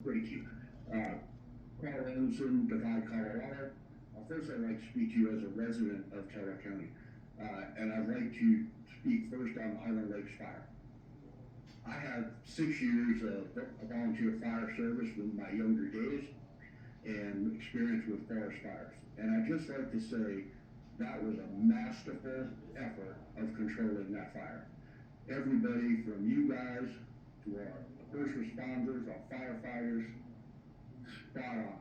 Great to you. Carl Andersen, Divide, Colorado. First, I'd like to speak to you as a resident of Taylor County, and I'd like to speak first on the Highland Lakes fire. I have 6 years of volunteer fire service in my younger days and experience with forest fires. And I'd just like to say that was a masterful effort of controlling that fire. Everybody from you guys to our first responders, our firefighters, spot on.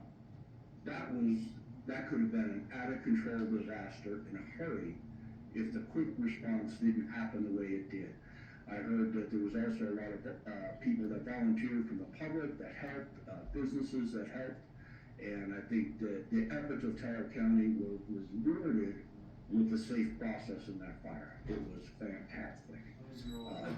That could have been an out of control disaster in a hurry if the quick response didn't happen the way it did. I heard that there was also a lot of people that volunteered from the public that helped, businesses that helped, and I think that the efforts of Taylor County was rewarded with the safe process in that fire. It was fantastic.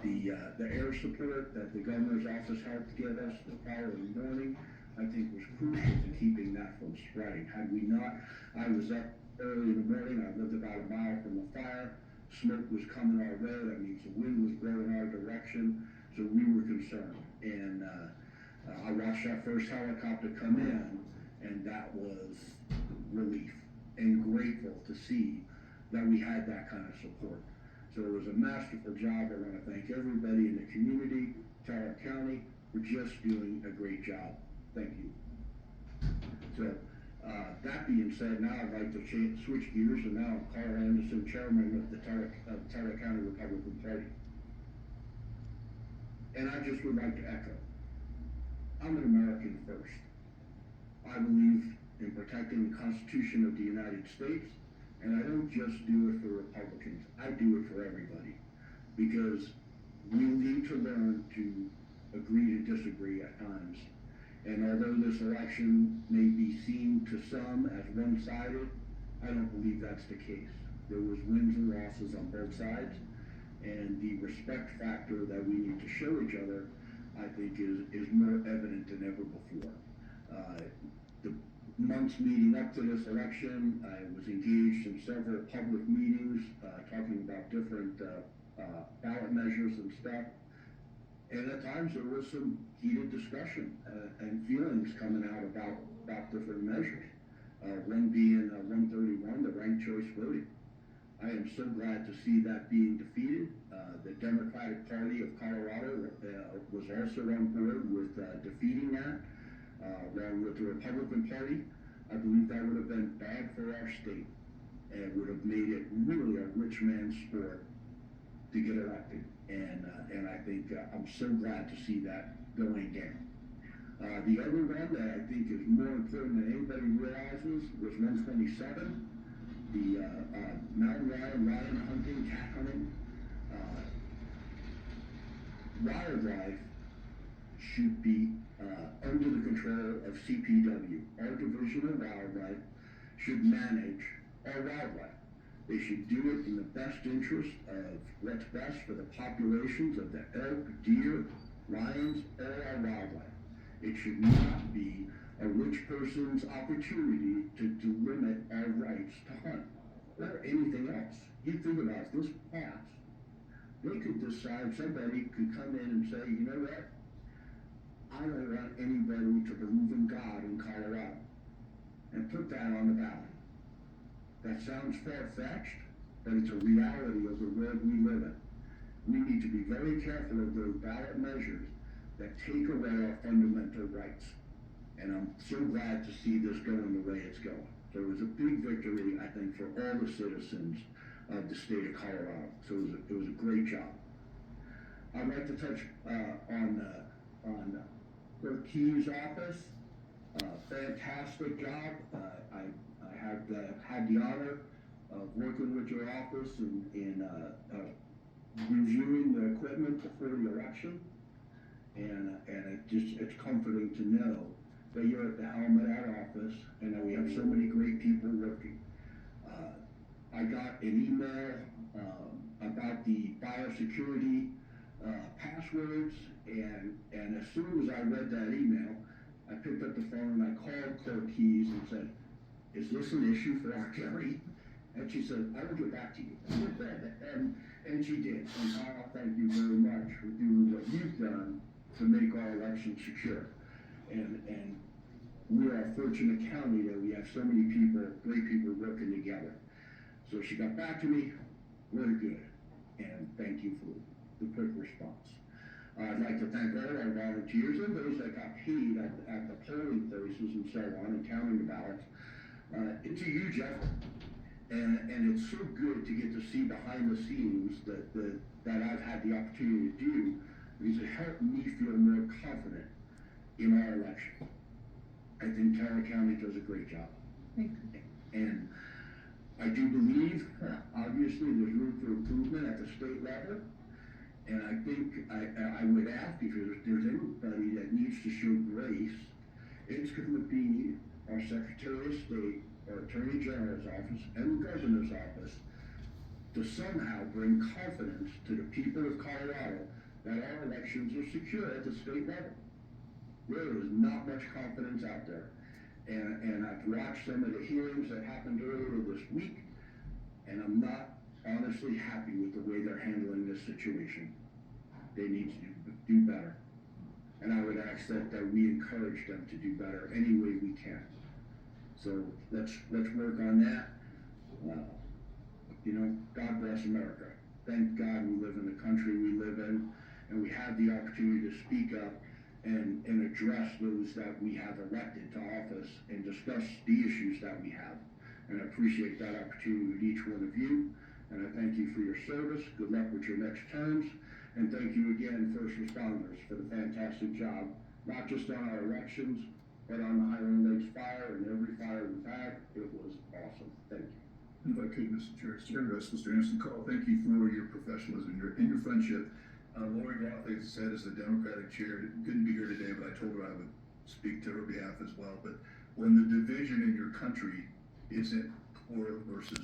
The air support that the governor's office helped give us the following morning, I think was crucial to keeping that from spreading. Had we not, I was up early in the morning, I lived about a mile from the fire, smoke was coming our way, that means the wind was blowing our direction, so we were concerned. And I watched that first helicopter come in, and that was relief and grateful to see that we had that kind of support. So it was a masterful job. I want to thank everybody in the community, Taylor County, for just doing a great job. Thank you. So that being said, now I'd like to switch gears, and now I'm Carl Andersen, chairman of the Taylor County Republican Party. And I just would like to echo, I'm an American first. I believe in protecting the Constitution of the United States, and I don't just do it for Republicans. I do it for everybody, because we need to learn to agree to disagree at times. And although this election may be seen to some as one-sided, I don't believe that's the case. There was wins and losses on both sides, and the respect factor that we need to show each other, I think, is more evident than ever before. The months leading up to this election, I was engaged in several public meetings talking about different ballot measures and stuff. And at times there was some heated discussion and feelings coming out about different measures. One being 131, the ranked choice voting. I am so glad to see that being defeated. The Democratic Party of Colorado was also on board with defeating that, along with the Republican Party. I believe that would have been bad for our state and would have made it really a rich man's sport to get elected. And I think I'm so glad to see that going down. The other one that I think is more important than anybody realizes was 127, the mountain lion hunting, cat hunting. Wildlife should be under the control of CPW. Our Division of Wildlife should manage our wildlife. They should do it in the best interest of what's best for the populations of the elk, deer, lions, all our wildlife. It should not be a rich person's opportunity to limit our rights to hunt or anything else. You think about it, this passed, they could decide, somebody could come in and say, you know what, I don't want anybody to believe in God in Colorado, and put that on the ballot. That sounds far-fetched, but it's a reality of the world we live in. We need to be very careful of those ballot measures that take away our fundamental rights. And I'm so glad to see this going the way it's going. So it was a big victory, I think, for all the citizens of the state of Colorado. So it was a great job. I'd like to touch on Clerk Key's office. Fantastic job. I have had the honor of working with your office in reviewing the equipment before the election, and it's comforting to know that you're at the helm of that office and that we have so many great people working. I got an email about the biosecurity passwords, and as soon as I read that email, I picked up the phone and I called Clerk Keys and said, is this an issue for our county? And she said, I will get back to you. and she did. And Kyle, thank you very much for doing what you've done to make our election secure. And we're a fortunate county that we have so many people, great people working together. So she got back to me, we're good, and thank you for the quick response. I'd like to thank all our volunteers and those that got paid at the polling places and so on and counting the ballots. It's a huge effort, and it's so good to get to see behind the scenes that I've had the opportunity to do, because it helped me feel more confident in our election. I think Tara County does a great job. And I do believe, obviously, there's room for improvement at the state level. And I think I would ask if there's anybody that needs to show grace, it's going to be our Secretary of State, our Attorney General's office, and the Governor's office to somehow bring confidence to the people of Colorado that our elections are secure at the state level. There is not much confidence out there. And I've watched some of the hearings that happened earlier this week, and I'm not honestly happy with the way they're handling this situation. They need to do better. And I would ask that we encourage them to do better any way we can. So let's work on that. God bless America. Thank God we live in the country we live in, and we have the opportunity to speak up and address those that we have elected to office and discuss the issues that we have. And I appreciate that opportunity with each one of you. And I thank you for your service. Good luck with your next terms. And thank you again, first responders, for the fantastic job, not just on our elections, but on the Highland Lakes fire and every fire we've had. It was awesome. Thank you. If I could, Mr. Chair, Mr. Andersen, Carl, thank you for your professionalism and your friendship. Lori Roth, as I said, is the Democratic chair. Couldn't be here today, but I told her I would speak to her behalf as well. But when the division in your country isn't core versus